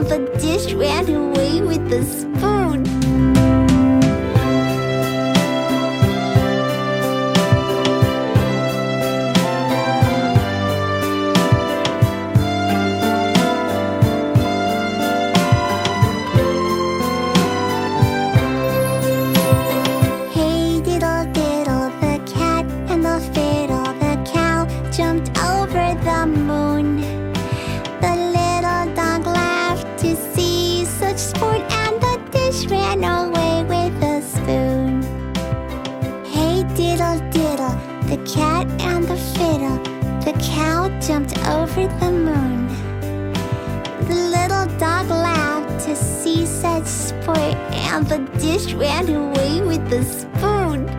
and the dish ran away with the spoon. Hey diddle diddle, the cat and the fiddle, the cow jumped over the moon. The little dog laughed to see such sport, and the dish ran away with the spoon. Hey diddle diddle, the cat and the fiddle, the cow jumped over the moon. The little dog laughed to see such sport, and the dish ran away with the spoon.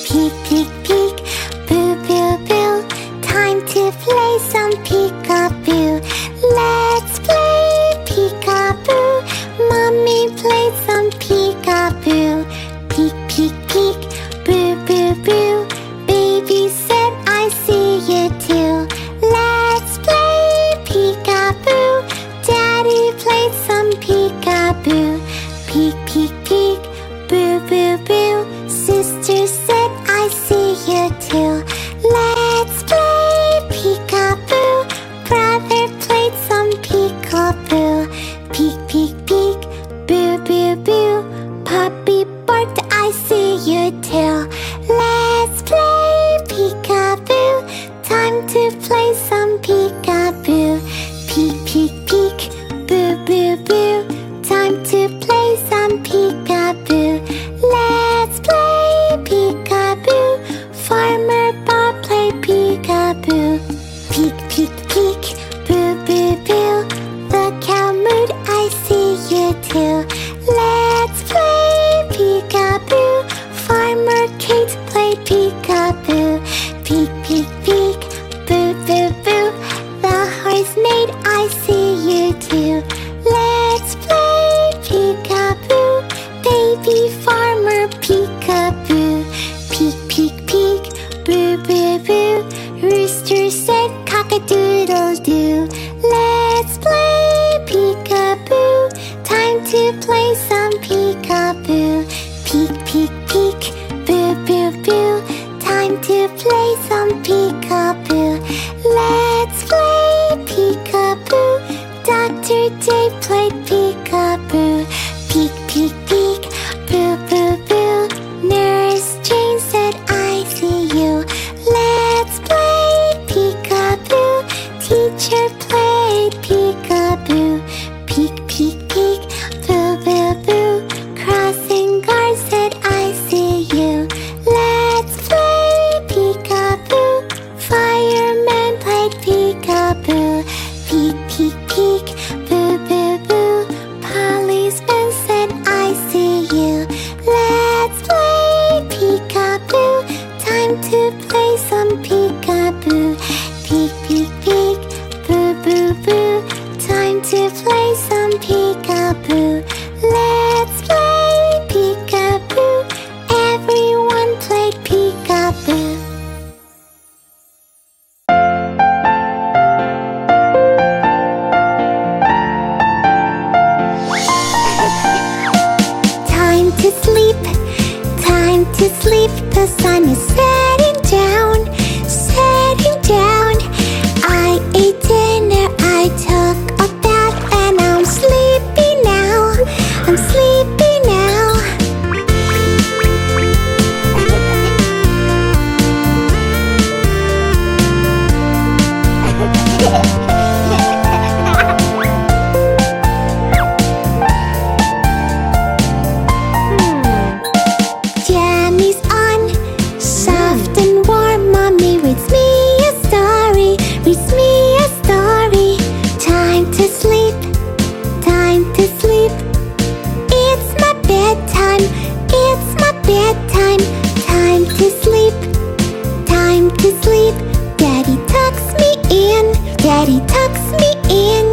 Peek, peek, peek, boo, boo, boo. Time to play some peekaboo. Let's play peekaboo. Mommy played some peekaboo. Peek, peek, peek, boo, boo, boo. Baby said I see you too. Let's play peekaboo. Daddy played some peekaboo. Peek, peek, peek, boo, boo, boo. Sister said I see you too. Let's play peekaboo. Brother played some peekaboo. Peek, peek, peek, boo, boo, boo. Puppy barked, I see you too. Let's play peekaboo. Time to play some peekaboo. Peek, peek, peek, boo, boo, boo. Time to play some peekaboo. Let's play peekaboo. Farmer Bob played peekaboo. Peek, peek, peek, boo, boo, boo. The cow mooed, I see you too. Let's play peekaboo. Farmer Kate played peekaboo. Peek, peek, peek, boo, boo, boo. The horse neighed, I see you too. Let's play peekaboo. Baby farmer peekaboo. Peek, peek, peek, boo, boo, boo. Rooster said cock-a-doodle-doo. Let's play peekaboo. Time to play some peekaboo. Peek, peek, peek, boo, boo, boo. Time to play some peekaboo. Let's play peekaboo. Dr. Dave played peekaboo. Peek, peek, peek, boo, boo, boo. Nurse Jane said I see you. Let's play peekaboo. Teacher played peekaboo. Peek, peek, peek, boo, boo, boo. Crossing guard said I see you. Let's play peekaboo. Fireman played peekaboo. Peek, peek, peek, boo, boo, boo. Policeman said I see you. Let's play peekaboo. Time to play some peekaboo. Peek, peek, peek, boo, boo, boo. Time to play some peekaboo. Let's play peekaboo. Everyone played peekaboo. Time to sleep, time to sleep. The sun is setting down, setting down. I ate dinner, I took a bath, and I'm sleepy now. I'm sleepy now. Jammies on, soft and warm. Mommy reads me a story, reads me Daddy tucks me in.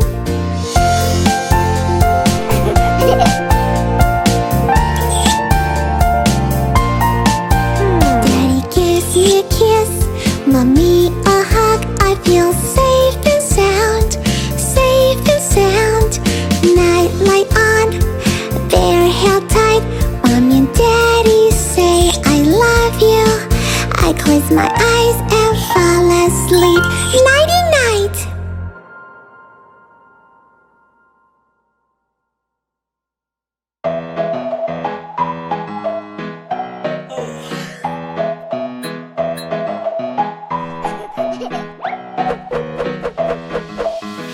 Daddy gives me a kiss, Mommy a hug. I feel safe and sound, safe and sound. Night light on, they're held tight. Mommy and Daddy say I love you. I close my eyes and fall asleep. Nighty night.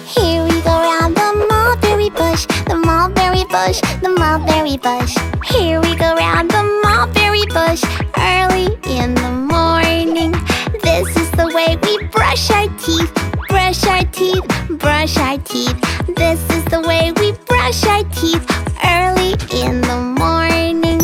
Here we go round the mulberry bush, the mulberry bush, the mulberry bush. Here we go round the mulberry bush, early in the morning. This is the way we brush our teeth, brush our teeth, brush our teeth. This is the way we brush our teeth, early in the morning.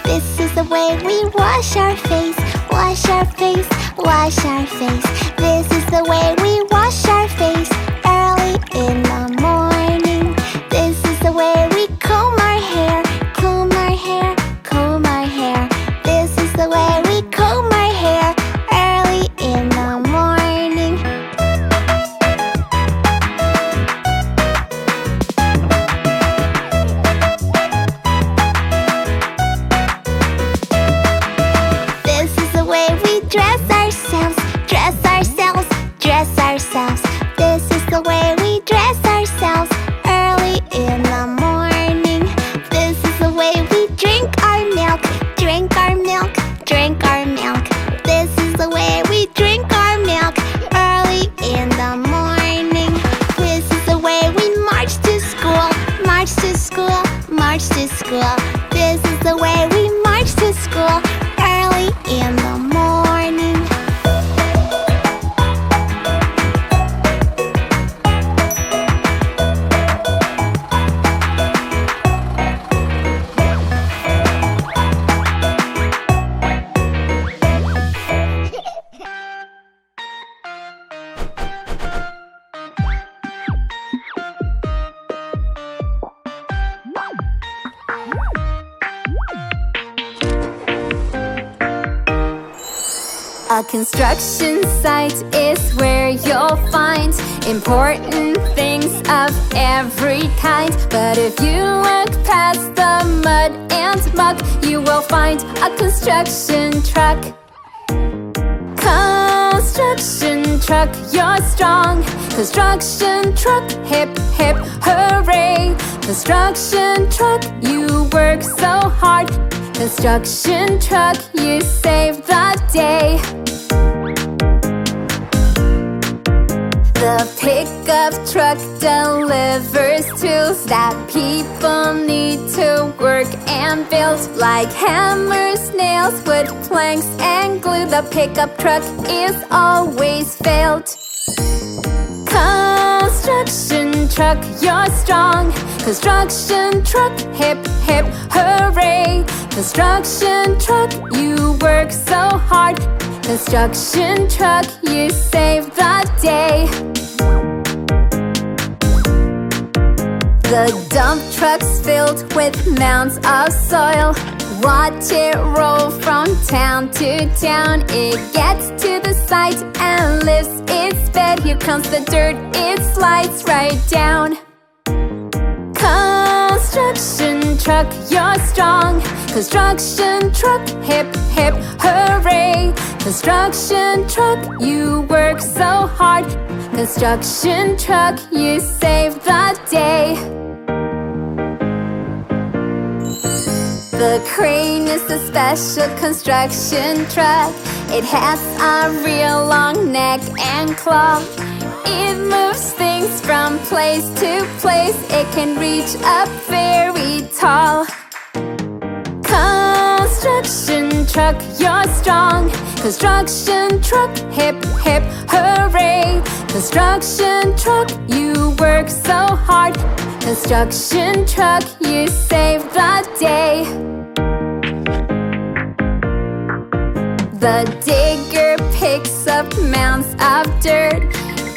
This is the way we wash our face, wash our face, wash our face. This is the way we wash our face, early in the morning. This is the way we comb our hair, comb our hair, comb our hair. This is the way we comb our hair, early in the morning. This is the way we dress ourselves, dress ourselves, dress ourselves. This is the way we dress ourselves, early in the morning. This is the way we drink our milk, drink our milk, drink our milk. This is the way we drink our milk, early in the morning. This is the way we march to school, march to school, march to school. This is the way we march to school, early in the morning. A construction site is where you'll find important things of every kind. But if you look past the mud and muck, you will find a construction truck. Construction truck, you're strong. Construction truck, hip hip hooray. Construction truck, you work so hard. Construction truck, you save the day. The pickup truck delivers tools that people need to work and build, like hammers, nails, wood, planks, and glue. The pickup truck is always filled. Construction truck, you're strong. Construction truck, hip hip hooray. Construction truck, you work so hard. Construction truck, you save the day. The dump truck's filled with mounds of soil. Watch it roll from town to town. It gets to the site and lifts its bed. Here comes the dirt, it slides right down. Construction truck, you're strong. Construction truck, hip hip hooray. Construction truck, you work so hard. Construction truck, you save the day. The crane is a special construction truck. It has a real long neck and claw. It moves things from place to place. It can reach up very tall. Construction truck, you're strong. Construction truck, hip hip hooray. Construction truck, you work so hard. Construction truck, you save the day. The digger picks up mounds of dirt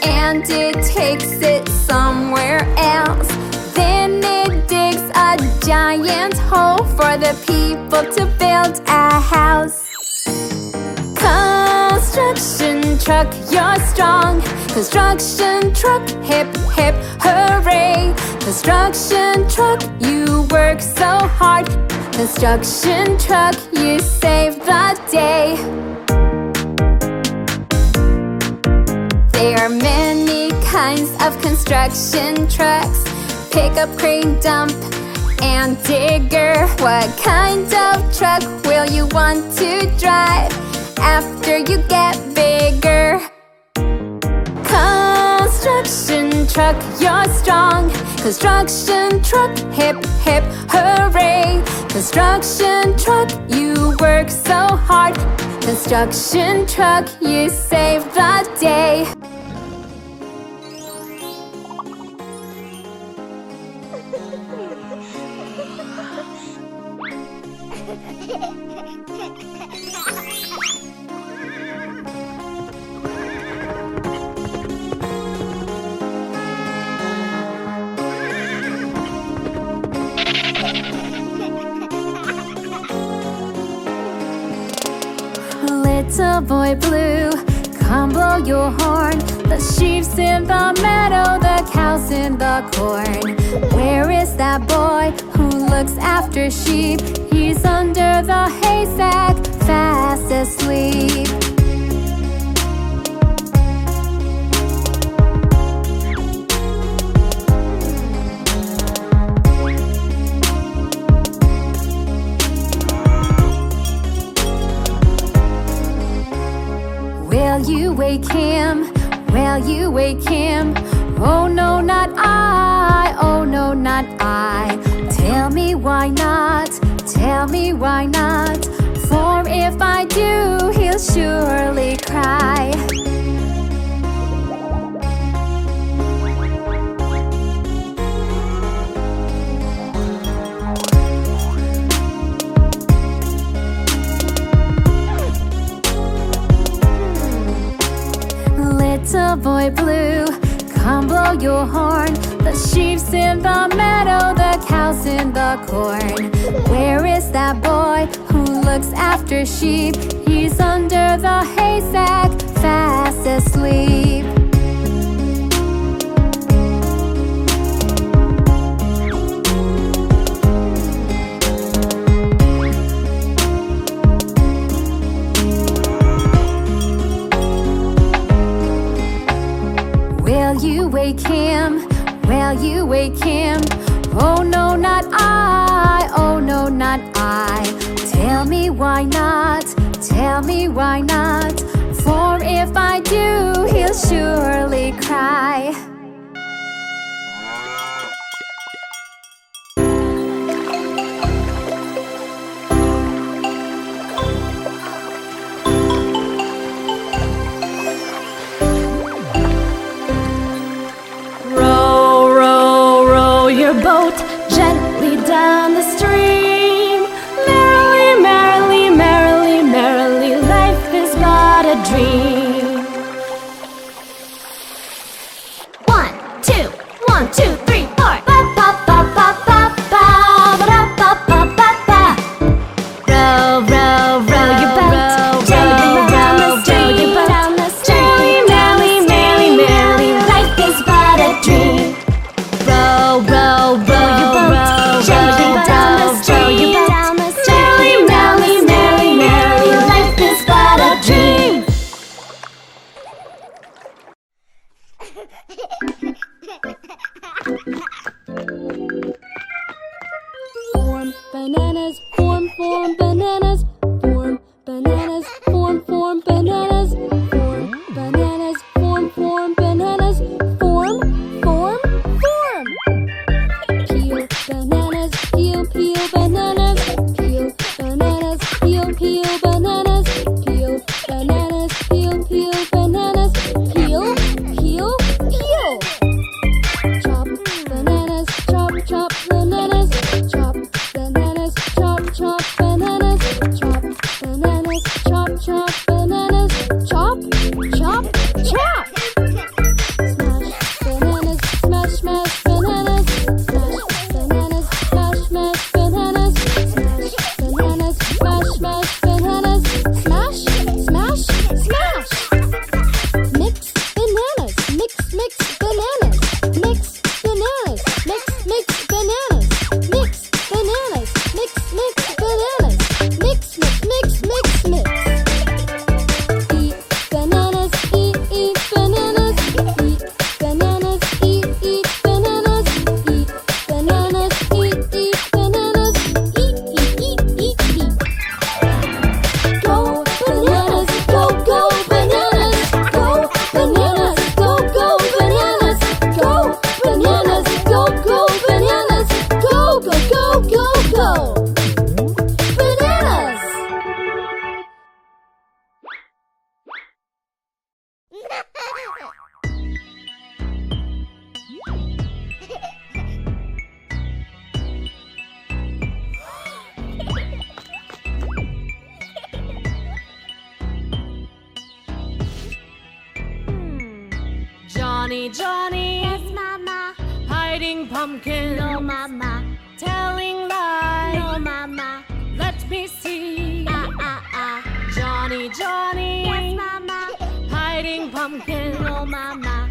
and it takes it somewhere else. Then it digs a giant hole for the people to build a house. Construction truck, you're strong. Construction truck, hip hip hooray. Construction truck, you work so hard. Construction truck, you save the day. There are many kinds of construction trucks: pickup, crane, dump, and digger. What kind of truck will you want to drive after you get bigger? Construction truck, you're strong. Construction truck, hip hip hooray. Construction truck, you work so hard. Construction truck, you save the day. Little boy blue, come blow your horn. The sheep's in the meadow, the cow's in the corn. Where is that boy who looks after sheep? He's under the haystack, fast asleep. Will you wake him? Will you wake him? Oh no, not I. Oh no, not I. Tell me why not? Tell me why not? For if I do, he'll surely cry. Little boy blue, come blow your horn. The sheep's in the meadow, the cow's in the corn. Where is that boy who looks after sheep? He's under the haystack, fast asleep. Will you wake him? Will you wake him? Oh no, not I. Oh no, not I. Tell me why not? Tell me why not? For if I do, he'll surely cry. Boat gently down the stream. Merrily, merrily, merrily, merrily, life is but a dream. 1, 2, 1, 2, 3, 4. Ba ba ba ba ba ba ba ba ba ba ba. Row, row, row your boat gently down the stream. Merrily, merrily, merrily, merrily, life is but a dream. Row, row, row your boat gently down the stream. Merrily, merrily, merrily, merrily, life is but a dream. Form bananas, form bananas, form bananas, form bananas, form bananas, form bananas, form. Peel bananas, peel bananas, peel bananas, peel bananas, peel bananas, peel bananas, peel. Chop bananas, chop Johnny, Johnny. Yes, Mama. Hiding pumpkin. No, Mama. Telling lies. No, Mama. Let me see. Johnny, Yes, Johnny. Mama. Hiding pumpkin. No, Mama.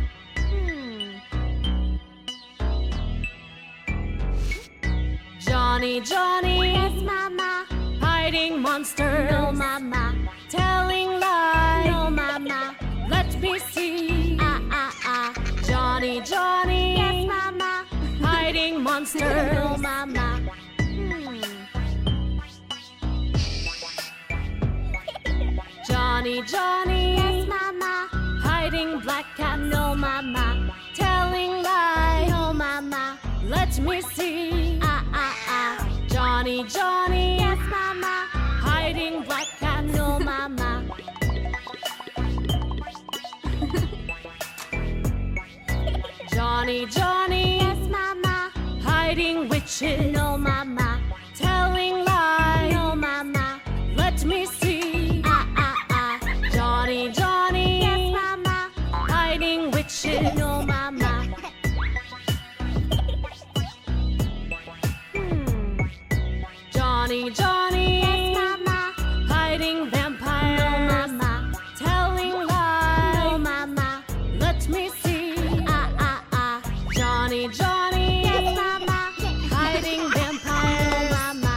Johnny, Johnny. Yes, Mama. Hiding monsters. No, Mama. Telling lies. No, Mama. Let me see. Johnny, Johnny. Yes, Mama. Hiding monsters. No, Mama. Johnny, Johnny. Yes, Mama. Hiding black cat. No, Mama. Telling lies. No, Mama. Let me see. Johnny, Johnny. Yes, Mama. Hiding black cat. No, Mama. Johnny, Johnny. Yes, Mama. Hiding witches. No, Mama. Telling lies. No, Mama. Let me see. Johnny, Johnny. Yes, Mama. Hiding witches. No, Mama. Johnny, Johnny. Yes, Mama. Hiding vampires. No, Mama. Telling lies. No, Mama. Let me see. Johnny, Johnny. Yes, Mama. Hiding No, vampires. Mama.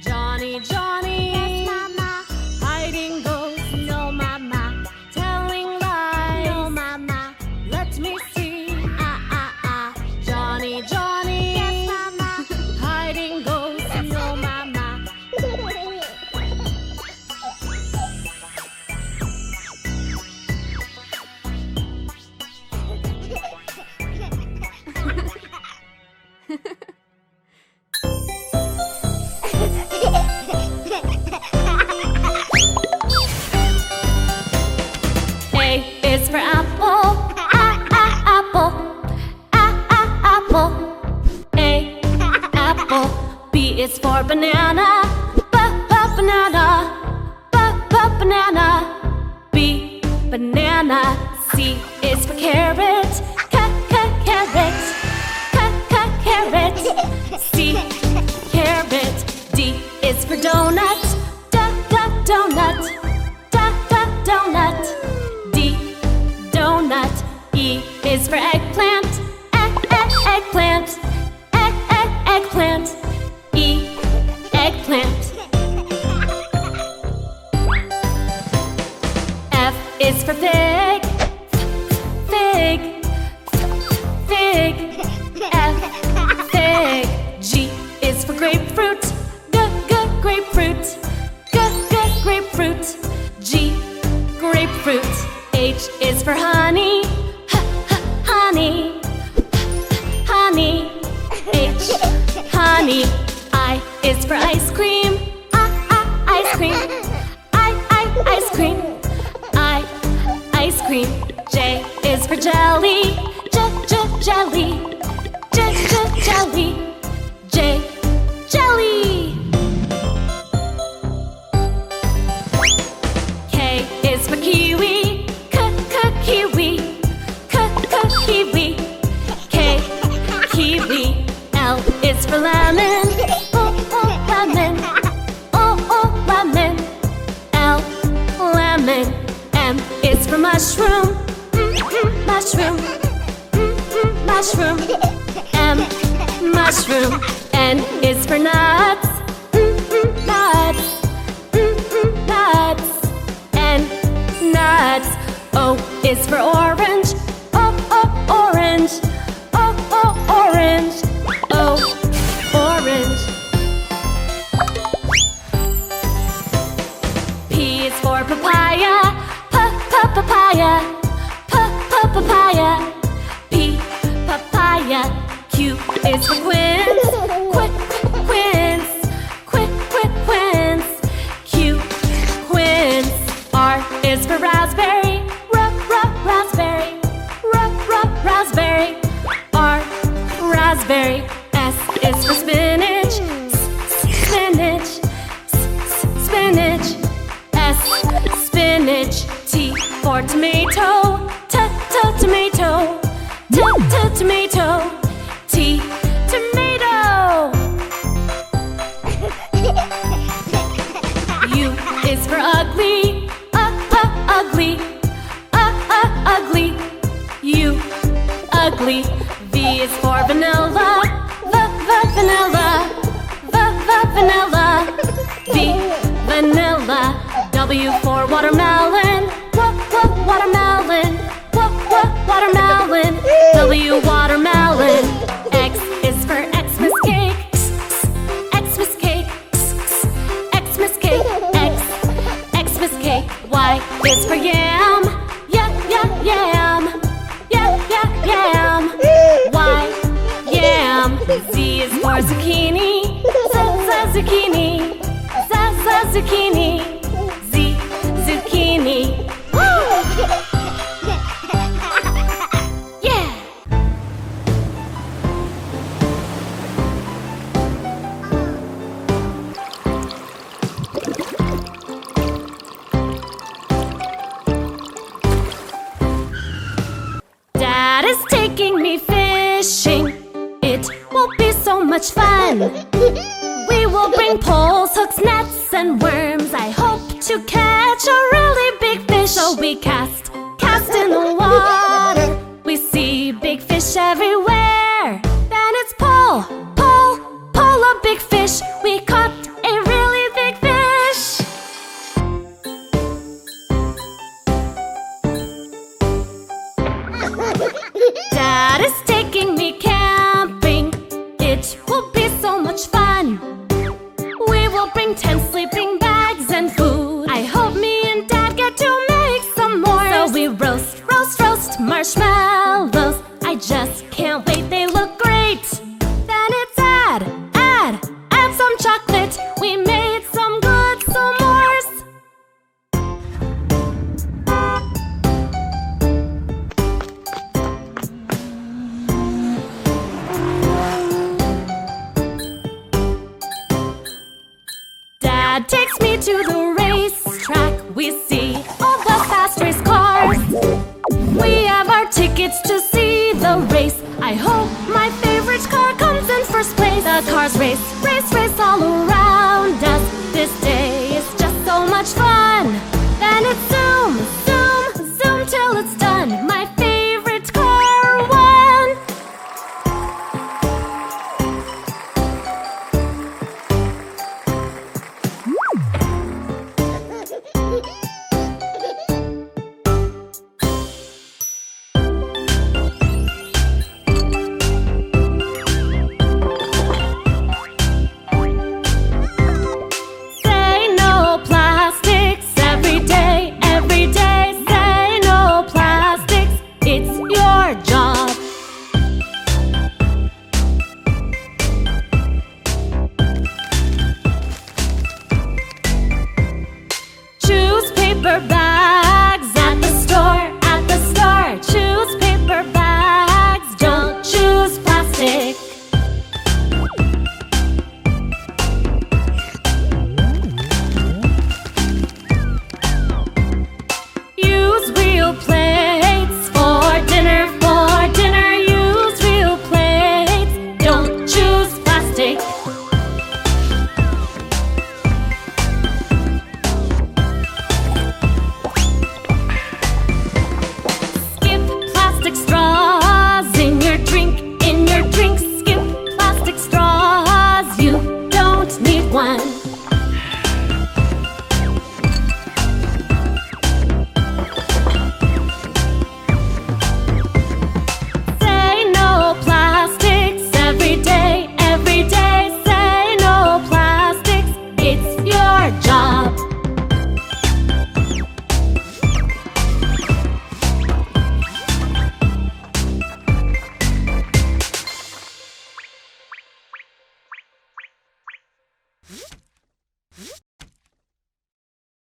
Johnny, Johnny. Yes, Mama. Hiding ghosts. No, Mama. Telling lies. No, Mama. Let me see. Johnny, Johnny. Yes, Mama. Hiding ghosts. No, Mama. A is for apple. Apple. Apple. A, apple. B is for banana. Banana. Banana. B, banana. C is for carrot. Carrot. Carrot. C, carrot. D is for donut. Donut. Donut. D, donut. E is for eggplant. Eggplant. Eggplant. E, eggplant. F is for fig. Fig. Fig. F, fig. G is for grapefruit. Grapefruit. Grapefruit. G, grapefruit. H is for honey. Honey. Honey. H, honey. I is for ice cream. Ice cream. Ice cream. Ice cream. J is for jelly. Jelly. Jelly. J, jelly. K is for kiwi. Kiwi. Kiwi. K, kiwi. L is for lemon. Lemon. Lemon. L, lemon. M is for mushroom. Mushroom. Mushroom. M, mushroom. N is for nuts. Nuts. Nuts. N, nuts. O is for orange. Orange. Orange. O, orange. P is for papaya. Papaya. Papaya. P, papaya. Q is for quince. Quince. Quince. Q, quince. R is for raspberry. Raspberry. Raspberry. R, raspberry. S is for spinach. Spinach. Spinach. S, for tomato. Tomato. Tomato. T, tomato. U is for ugly. Ugly. Ugly. U, ugly. V is for vanilla. Vanilla. Vanilla. V, vanilla. W for watermelon. Watermelon. Watermelon. W, watermelon. X is for Xmas cake. Xmas cake. Xmas cake. Xmas cake. Y is for yam. Yam. Yam. Y, yam. Z is for zucchini. Zucchini. Zucchini. Z, zucchini. Yeah! Dad is taking me fishing. It will be so much fun. We will bring poles, hooks, nets, and worms. I hope to catch a really big fish. So we cast in the water. We see big fish everywhere. Then it's pull a big fish. We caught a really big fish. Dad is taking me camping. It will be so much fun. We will bring 10 sleeping bags and food. I hope me and Dad get to make some more. So we roast marshmallows. I just can't wait, they look great. Then it's add some chocolate. We made some good s'mores. Dad takes me to the racetrack. We see all the fast race cars. We have our tickets to see the race. I hope my favorite car comes in first place. The cars race all around us. This day is just so much fun. Then it's zoom till it's done. My